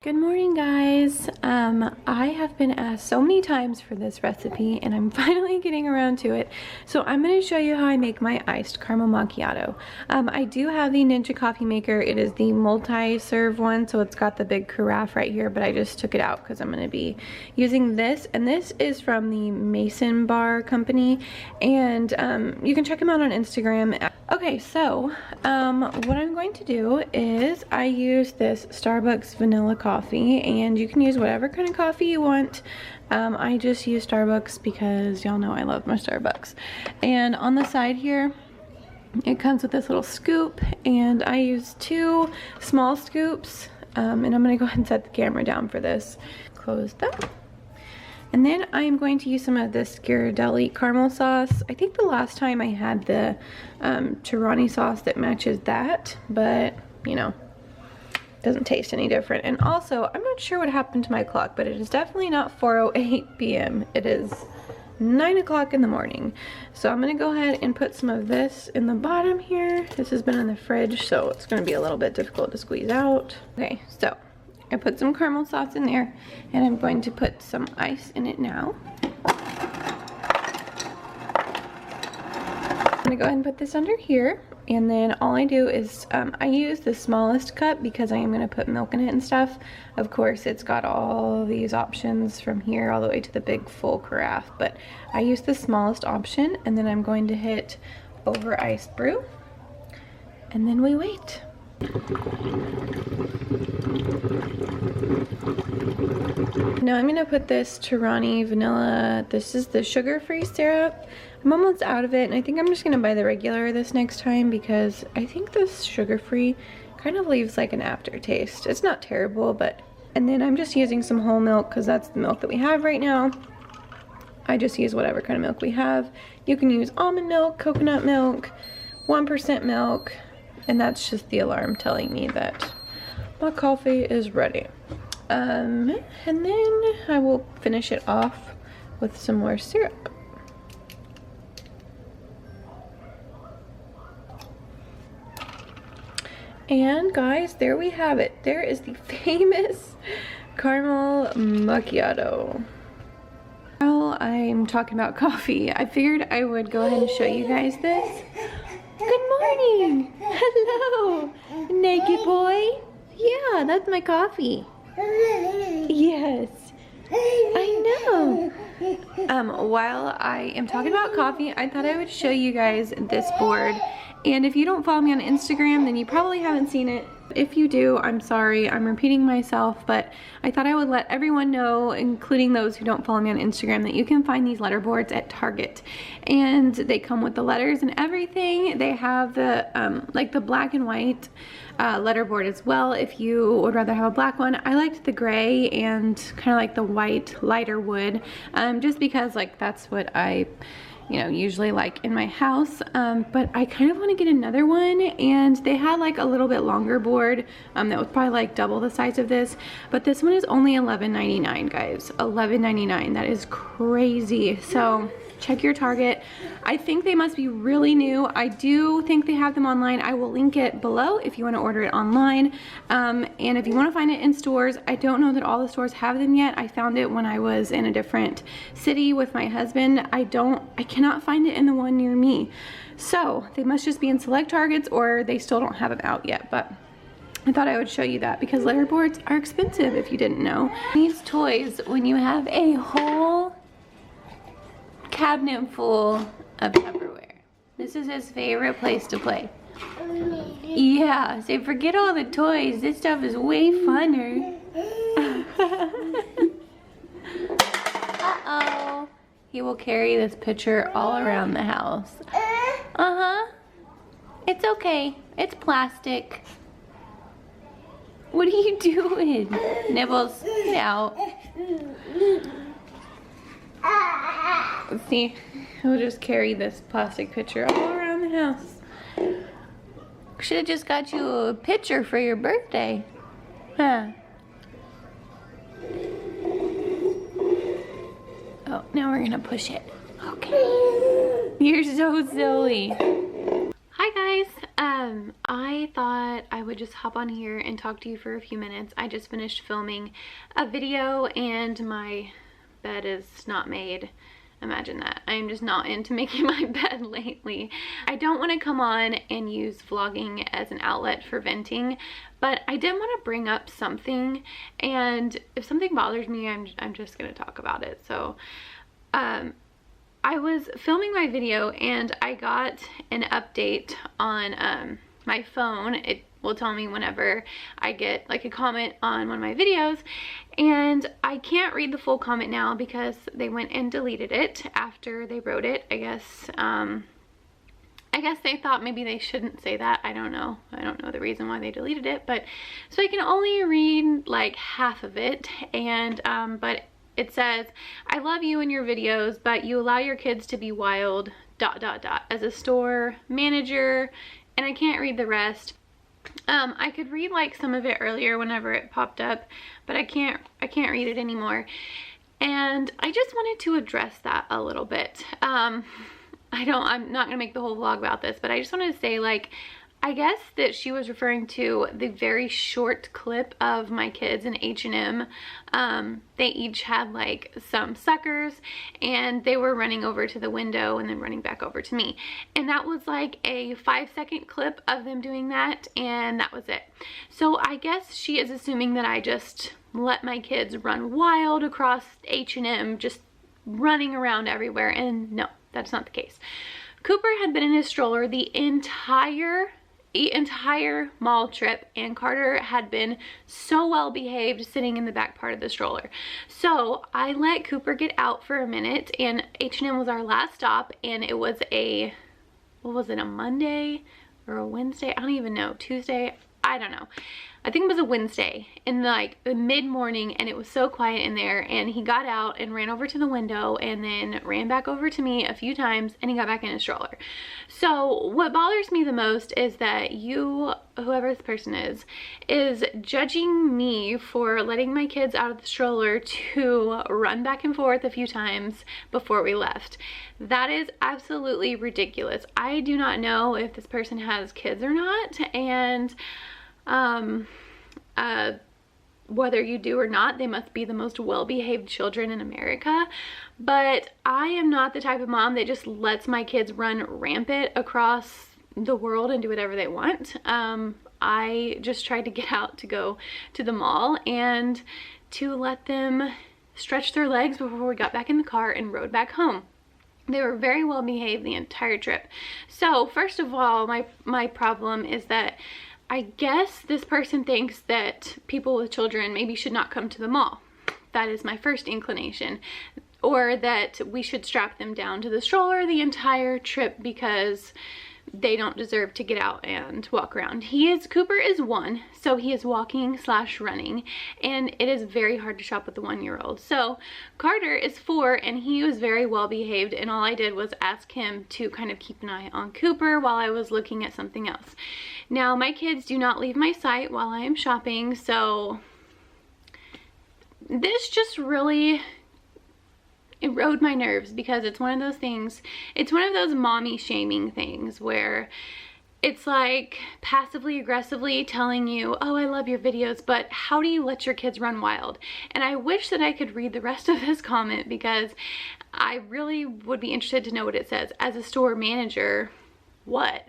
Good morning, guys. I have been asked so many times for this recipe and I'm finally getting around to it. So I'm going to show you how I make my iced caramel macchiato. I do have the Ninja coffee maker. It is the multi-serve one, so it's got the big carafe right here, but I just took it out because I'm going to be using this. And this is from the Mason Bar company, and you can check them out on Instagram. Okay, so what I'm going to do is I use this Starbucks vanilla coffee, and you can use whatever kind of coffee you want. I just use Starbucks because y'all know I love my Starbucks. And on the side here, it comes with this little scoop, and I use 2 small scoops. And I'm gonna go ahead and set the camera down for this. Close that. And then I'm going to use some of this Ghirardelli caramel sauce. I think the last time I had the Tirani sauce that matches that, but you know, doesn't taste any different. And also, I'm not sure what happened to my clock, but it is definitely not 4:08 p.m. It is 9 o'clock in the morning. So I'm gonna go ahead and put some of this in the bottom here. This has been in the fridge, so it's gonna be a little bit difficult to squeeze out. Okay, so I put some caramel sauce in there, and I'm going to put some ice in it now. I'm gonna go ahead and put this under here, and then all I do is I use the smallest cup because I am gonna put milk in it and stuff. Of course, it's got all these options from here all the way to the big full carafe, but I use the smallest option, and then I'm going to hit over ice brew, and then we wait. Now I'm gonna put this Tirani vanilla. This is the sugar-free syrup. I'm almost out of it, and I think I'm just gonna buy the regular this next time because I think this sugar-free kind of leaves like an aftertaste. It's not terrible, but... And then I'm just using some whole milk because that's the milk that we have right now. I just use whatever kind of milk we have. You can use almond milk, coconut milk, 1% milk, and that's just the alarm telling me that my coffee is ready. And then I will finish it off with some more syrup. And guys, there we have it. There is the famous caramel macchiato. While I'm talking about coffee, I figured I would go ahead and show you guys this. Good morning! Hello! Naked boy? Yeah, that's my coffee. Yes. I know. While I am talking about coffee, I thought I would show you guys this board. And if you don't follow me on Instagram, then you probably haven't seen it. If you do, I'm sorry, I'm repeating myself, but I thought I would let everyone know, including those who don't follow me on Instagram, that you can find these letter boards at Target. And they come with the letters and everything. They have the, like the black and white letter board as well, if you would rather have a black one. I liked the gray and kind of like the white lighter wood, just because like that's what I usually like in my house, but I kind of want to get another one, and they had like a little bit longer board that was probably like double the size of this, but this one is only $11.99, guys. $11.99. That is crazy. So check your Target. I think they must be really new. I do think they have them online. I will link it below if you want to order it online. And if you want to find it in stores, I don't know that all the stores have them yet. I found it when I was in a different city with my husband. I cannot find it in the one near me. So they must just be in select Targets, or they still don't have them out yet. But I thought I would show you that because letter boards are expensive if you didn't know. These toys, when you have a whole cabinet full of Tupperware. This is his favorite place to play. Yeah, so forget all the toys. This stuff is way funner. Uh-oh. He will carry this pitcher all around the house. Uh-huh. It's okay. It's plastic. What are you doing? Nibbles, get out. See, he'll just carry this plastic pitcher all around the house. Should have just got you a pitcher for your birthday. Huh? Oh, now we're gonna push it. Okay. You're so silly. Hi guys. I thought I would just hop on here and talk to you for a few minutes. I just finished filming a video and my bed is not made. Imagine that. I'm just not into making my bed lately. I don't want to come on and use vlogging as an outlet for venting, but I did want to bring up something, and if something bothers me, I'm just going to talk about it. So I was filming my video and I got an update on my phone. It will tell me whenever I get like a comment on one of my videos, and I can't read the full comment now because they went and deleted it after they wrote it. I guess they thought maybe they shouldn't say that. I don't know the reason why they deleted it, but so I can only read like half of it. And but it says, "I love you and your videos, but you allow your kids to be wild ... as a store manager," and I can't read the rest. I could read like some of it earlier whenever it popped up, but I can't read it anymore. And I just wanted to address that a little bit. I'm not gonna make the whole vlog about this, but I just wanted to say, like, I guess that she was referring to the very short clip of my kids in H&M. They each had like some suckers and they were running over to the window and then running back over to me. And that was like a 5-second clip of them doing that, and that was it. So I guess she is assuming that I just let my kids run wild across H&M, just running around everywhere, and no, that's not the case. Cooper had been in his stroller the entire mall trip, and Carter had been so well behaved sitting in the back part of the stroller. So I let Cooper get out for a minute, and H&M was our last stop, and it was a, what was it, a Monday or a Wednesday? I don't even know. Tuesday? I don't know. I think it was a Wednesday in like the mid-morning, and it was so quiet in there, and he got out and ran over to the window and then ran back over to me a few times, and he got back in his stroller. So what bothers me the most is that you, whoever this person is judging me for letting my kids out of the stroller to run back and forth a few times before we left. That is absolutely ridiculous. I do not know if this person has kids or not, and whether you do or not, they must be the most well-behaved children in America. But I am not the type of mom that just lets my kids run rampant across the world and do whatever they want. I just tried to get out to go to the mall and to let them stretch their legs before we got back in the car and rode back home. They were very well behaved the entire trip. So first of all, my problem is that I guess this person thinks that people with children maybe should not come to the mall. That is my first inclination. Or that we should strap them down to the stroller the entire trip because they don't deserve to get out and walk around. Cooper is 1, so he is walking / running, and it is very hard to shop with a 1-year-old. So Carter is 4, and he was very well behaved, and all I did was ask him to kind of keep an eye on Cooper while I was looking at something else. Now, my kids do not leave my sight while I am shopping, so this just really erode my nerves, because it's one of those things, it's one of those mommy shaming things where it's like passively aggressively telling you, "Oh, I love your videos, but how do you let your kids run wild?" And I wish that I could read the rest of this comment, because I really would be interested to know what it says. As a store manager, what?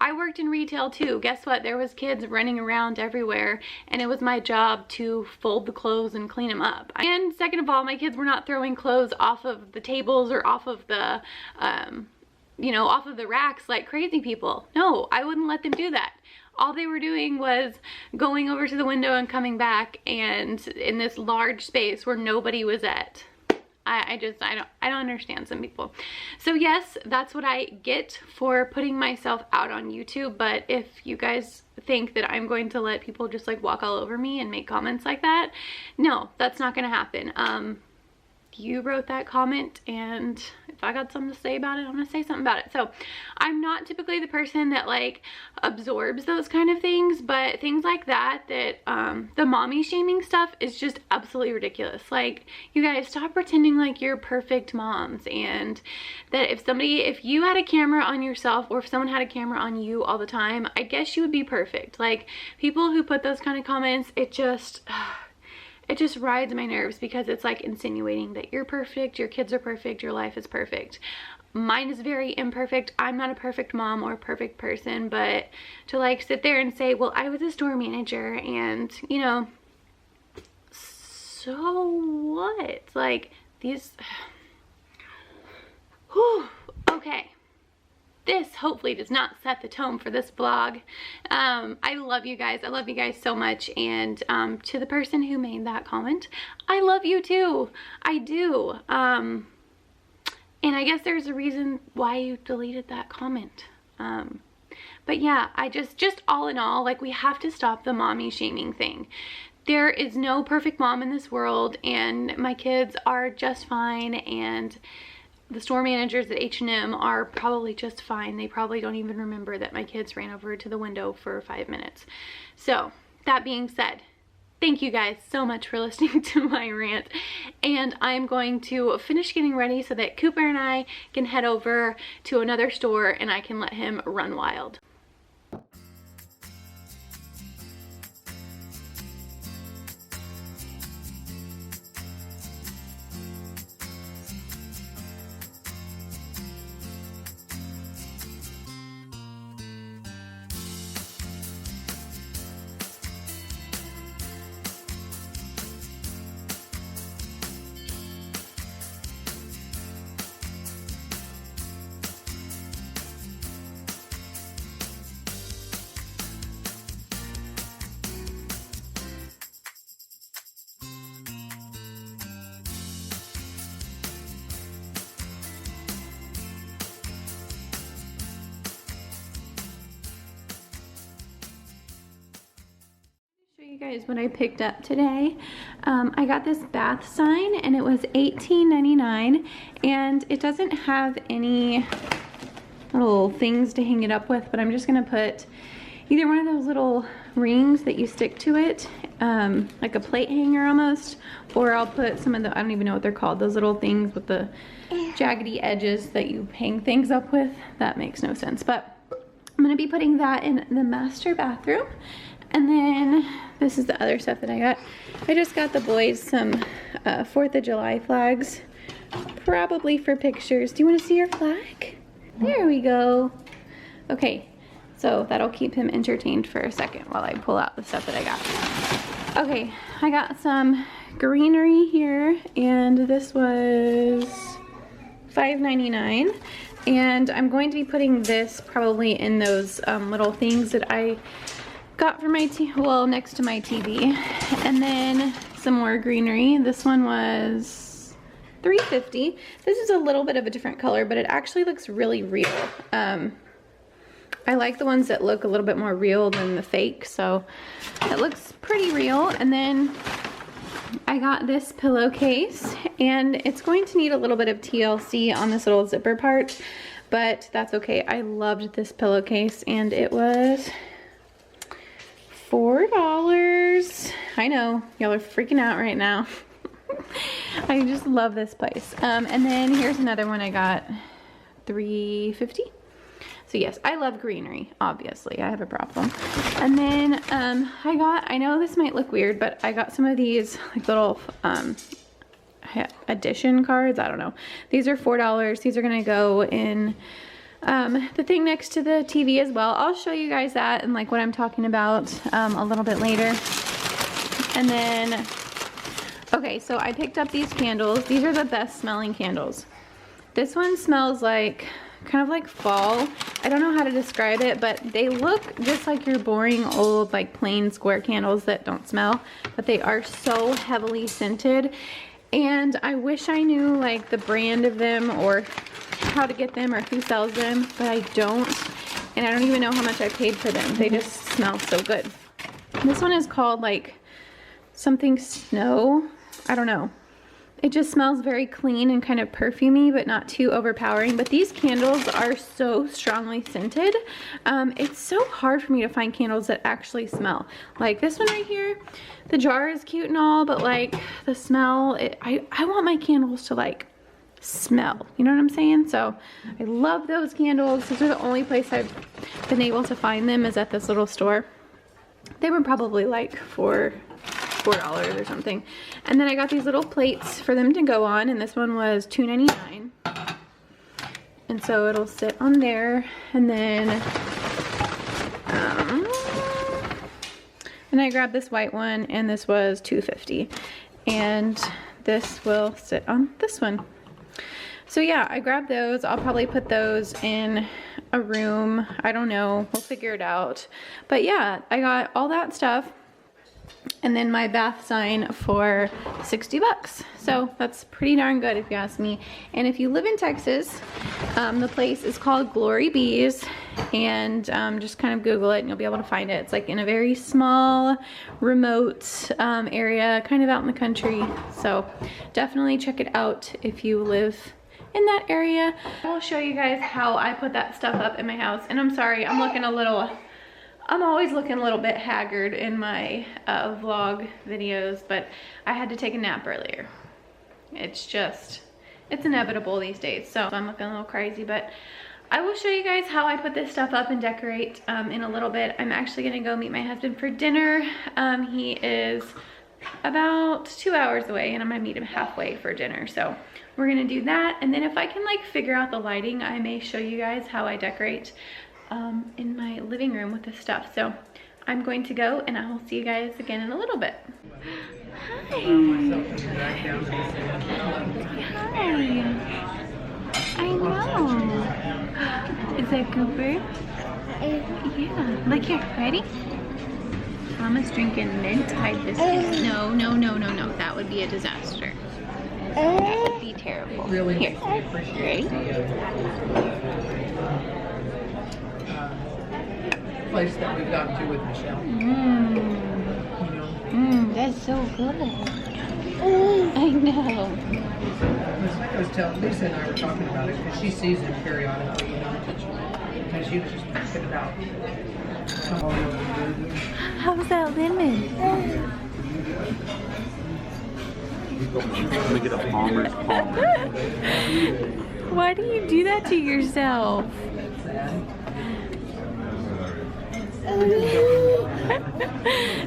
I worked in retail too. Guess what? There was kids running around everywhere, and it was my job to fold the clothes and clean them up. And second of all, my kids were not throwing clothes off of the tables or off of the, you know, off of the racks like crazy people. No, I wouldn't let them do that. All they were doing was going over to the window and coming back, and in this large space where nobody was at. I don't understand some people. So yes, that's what I get for putting myself out on YouTube. But if you guys think that I'm going to let people just like walk all over me and make comments like that, no, that's not going to happen. you wrote that comment, and if I got something to say about it, I'm gonna say something about it. So I'm not typically the person that like absorbs those kind of things, but things like that, the mommy shaming stuff is just absolutely ridiculous. Like, you guys, stop pretending like you're perfect moms, and that if you had a camera on yourself, or if someone had a camera on you all the time, I guess you would be perfect. Like, people who put those kind of comments, it just rides my nerves, because it's like insinuating that you're perfect, your kids are perfect, your life is perfect. Mine is very imperfect. I'm not a perfect mom or a perfect person, but to like sit there and say, well, I was a store manager, and you know, so what? Like, these, whew, okay. This hopefully does not set the tone for this vlog. I love you guys. I love you guys so much. And to the person who made that comment, I love you too. I do. And I guess there's a reason why you deleted that comment. But yeah, I just all in all, like, we have to stop the mommy shaming thing. There is no perfect mom in this world, and my kids are just fine, and the store managers at H&M are probably just fine. They probably don't even remember that my kids ran over to the window for 5 minutes. So, that being said, thank you guys so much for listening to my rant. And I'm going to finish getting ready so that Cooper and I can head over to another store and I can let him run wild. You guys what I picked up today. I got this bath sign and it was $18.99, and it doesn't have any little things to hang it up with, but I'm just gonna put either one of those little rings that you stick to it, like a plate hanger almost, or I'll put some of the, I don't even know what they're called, those little things with the jaggedy edges that you hang things up with. That makes no sense, but I'm gonna be putting that in the master bathroom. And then this is the other stuff that I got. I just got the boys some 4th of July flags, probably for pictures. Do you want to see your flag? There we go. Okay, so that'll keep him entertained for a second while I pull out the stuff that I got. Okay, I got some greenery here, and this was $5.99. And I'm going to be putting this probably in those little things that I got for my next to my TV. And then some more greenery. This one was $3.50. This is a little bit of a different color, but it actually looks really real. I like the ones that look a little bit more real than the fake, so it looks pretty real. And then I got this pillowcase, and it's going to need a little bit of TLC on this little zipper part, but that's okay. I loved this pillowcase, and it was $4. I know, y'all are freaking out right now. I just love this place. And then here's another one I got, $3.50. So yes, I love greenery, obviously. I have a problem. And then I know this might look weird, but I got some of these like little addition cards. I don't know. These are $4. These are gonna go in the thing next to the TV as well. I'll show you guys that and like what I'm talking about a little bit later. And then, okay, so I picked up these candles. These are the best smelling candles. This one smells like, kind of like fall. I don't know how to describe it, but they look just like your boring old like plain square candles that don't smell, but they are so heavily scented. And I wish I knew like the brand of them or how to get them or who sells them, but I don't, and I don't even know how much I paid for them. They just smell so good. This one is called like something snow, I don't know, It just smells very clean and kind of perfumey, but not too overpowering. But these candles are so strongly scented. It's so hard for me to find candles that actually smell. Like this one right here, the jar is cute and all, but like the smell, I want my candles to like smell, you know what I'm saying? So I love those candles. These are the only place I've been able to find them is at this little store. They were probably like $4 or something. And then I got these little plates for them to go on, and this one was $2.99. And so it'll sit on there, and then I grabbed this white one, and this was $2.50. And this will sit on this one. So yeah, I grabbed those. I'll probably put those in a room. I don't know. We'll figure it out. But yeah, I got all that stuff. And then my bath sign for 60 bucks. So that's pretty darn good if you ask me. And if you live in Texas, the place is called Glory Bees. And just kind of Google it and you'll be able to find it. It's like in a very small, remote area, kind of out in the country. So definitely check it out if you live in that area. I will show you guys how I put that stuff up in my house. And I'm sorry, I'm always looking a little bit haggard in my vlog videos, but I had to take a nap earlier. It's inevitable these days. So I'm looking a little crazy, but I will show you guys how I put this stuff up and decorate in a little bit. I'm actually gonna go meet my husband for dinner. He is about 2 hours away and I'm gonna meet him halfway for dinner. So we're gonna do that. And then if I can like figure out the lighting, I may show you guys how I decorate in my living room with this stuff. So I'm going to go and I will see you guys again in a little bit. Hi. I know. Is that Cooper? Yeah. Look here. Ready? Mama's drinking mint-type biscuits. No. That would be a disaster. That would be terrible. Really here. Ready? Place that we've gotten to with Michelle. That's so good. I know. I was telling Lisa and I were talking about it because she sees him periodically, and she was just thinking about. How's that lemon? Let me get a Palmer's Palmer. Why do you do that to yourself?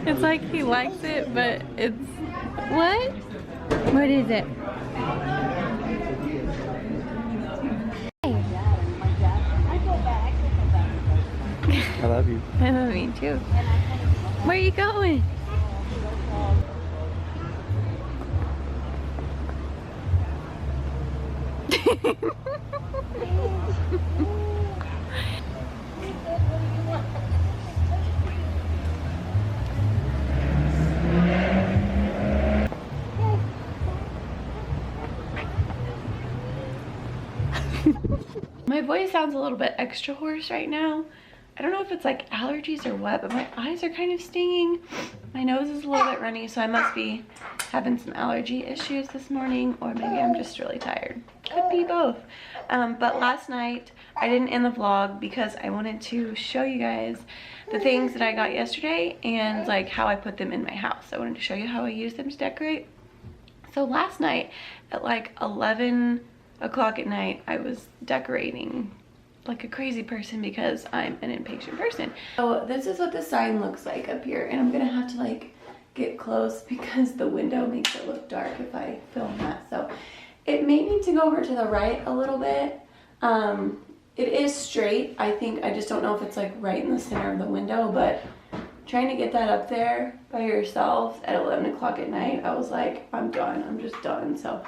It's like he likes it, but it's... What? What is it? I love you. I love you too. Where are you going? My voice sounds a little bit extra hoarse right now. I don't know if it's like allergies or what, but my eyes are kind of stinging. My nose is a little bit runny, so I must be having some allergy issues this morning, or maybe I'm just really tired. Could be both. But last night, I didn't end the vlog because I wanted to show you guys the things that I got yesterday and like how I put them in my house. I wanted to show you how I use them to decorate. So last night at like 11 o'clock at night, I was decorating like a crazy person because I'm an impatient person. So this is what the sign looks like up here, and I'm gonna have to like get close because the window makes it look dark if I film that. So it may need to go over to the right a little bit. It is straight. I think, I just don't know if it's like right in the center of the window, but trying to get that up there by yourself at 11 o'clock at night, I was like, I'm done. I'm just done. So,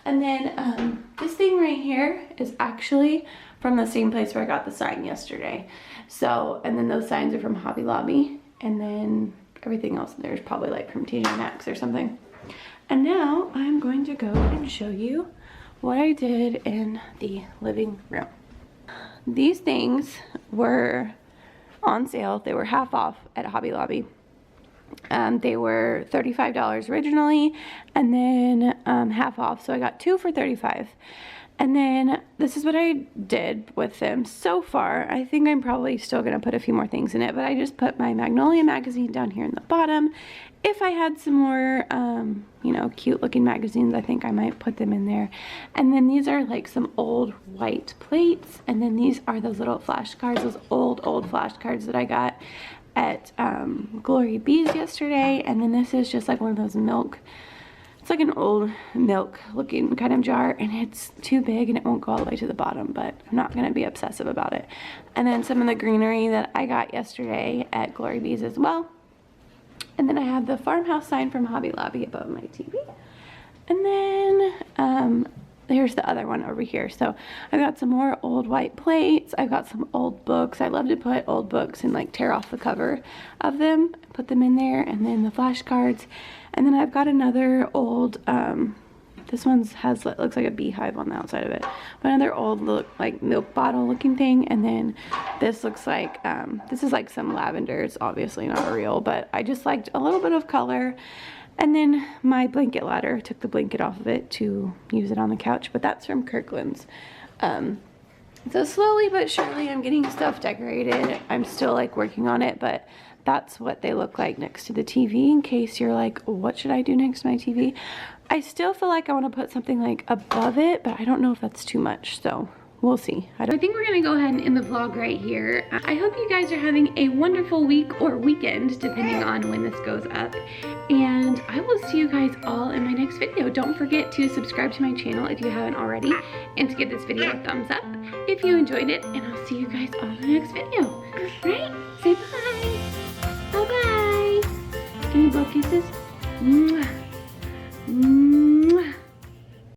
and then this thing right here is actually from the same place where I got the sign yesterday. So, and then those signs are from Hobby Lobby, and then everything else in there is probably like from TJ Maxx or something. And now I'm going to go and show you what I did in the living room. These things were on sale. They were half off at Hobby Lobby. They were $35 originally, and then half off, so I got 2 for $35. And then this is what I did with them so far. I think I'm probably still going to put a few more things in it, but I just put my Magnolia magazine down here in the bottom. If I had some more, you know, cute looking magazines, I think I might put them in there. And then these are like some old white plates. And then these are those little flashcards, those old flashcards that I got at Glory Bees yesterday. And then this is just like one of those milk, it's like an old milk looking kind of jar, and it's too big and it won't go all the way to the bottom, but I'm not going to be obsessive about it. And then some of the greenery that I got yesterday at Glory Bees as well. And then I have the farmhouse sign from Hobby Lobby above my TV. And then there's the other one over here. So I got some more old white plates. I've got some old books. I love to put old books and like tear off the cover of them, put them in there, and then the flashcards. And then I've got another old, this one looks like a beehive on the outside of it. But another old like milk bottle looking thing. And then this looks like, this is like some lavender. It's obviously not real, but I just liked a little bit of color. And then my blanket ladder, took the blanket off of it to use it on the couch, but that's from Kirkland's. So slowly but surely I'm getting stuff decorated. I'm still like working on it, but that's what they look like next to the TV, in case you're like, what should I do next to my TV? I still feel like I want to put something like above it, but I don't know if that's too much, so we'll see. I think we're gonna go ahead and end the vlog right here. I hope you guys are having a wonderful week or weekend, depending on when this goes up. And I will see you guys all in my next video. Don't forget to subscribe to my channel if you haven't already, and to give this video a thumbs up if you enjoyed it. And I'll see you guys all in the next video. All right? Say bye. Bye-bye. Can you blow kisses?